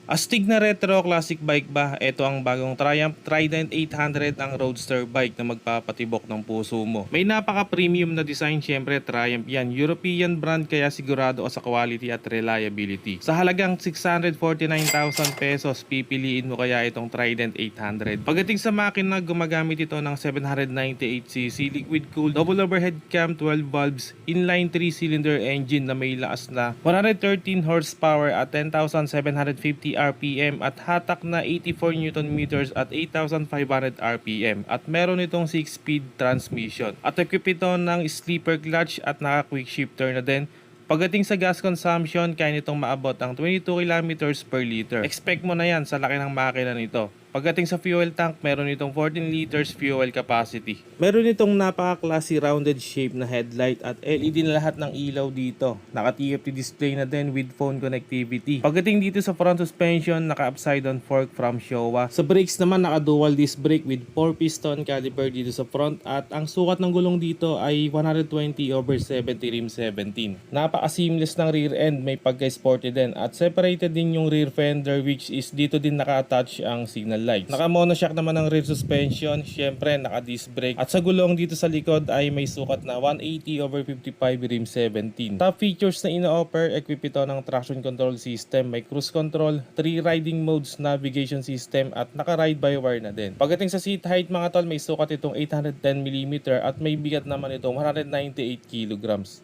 Astig na retro classic bike ba? Ito ang bagong Triumph Trident 800, ang roadster bike na magpapatibok ng puso mo. May napaka-premium na design, syempre Triumph yan. European brand, kaya sigurado ka sa quality at reliability. Sa halagang 649,000 pesos, pipiliin mo kaya itong Trident 800. Pagdating sa makina, gumagamit ito ng 798cc liquid-cooled double overhead cam 12 valves inline 3-cylinder engine na may lakas na 113 horsepower at 10,750 RPM at hatak na 84 Newton meters at 8,500 RPM, at meron itong 6-speed transmission at equip ito ng sleeper clutch at naka-quick shifter na din. Pagdating sa gas consumption, kaya nitong maabot ang 22 kilometers per liter. Expect mo na yan sa laki ng makina nito. Pagdating sa fuel tank, meron itong 14 liters fuel capacity. Meron itong napaka-classy rounded shape na headlight at LED na lahat ng ilaw dito. Naka-TFT display na din with phone connectivity. Pagdating dito sa front suspension, naka-upside down fork from Showa. Sa brakes naman, naka-dual disc brake with 4 piston caliper dito sa front, at ang sukat ng gulong dito ay 120/70 rim 17. Napaka-seamless ng rear end, may pagka-sporty din, at separated din yung rear fender, which is dito din naka-attach ang signal lights. Naka-monoshock naman ang rear suspension, syempre naka-disc brake, at sa gulong dito sa likod ay may sukat na 180/55 rim 17. Top features na ino-offer, equip ito ng traction control system, may cruise control, 3 riding modes, navigation system, at naka-ride by wire na din. Pagdating sa seat height mga tol, may sukat itong 810mm at may bigat naman itong 198 kilograms.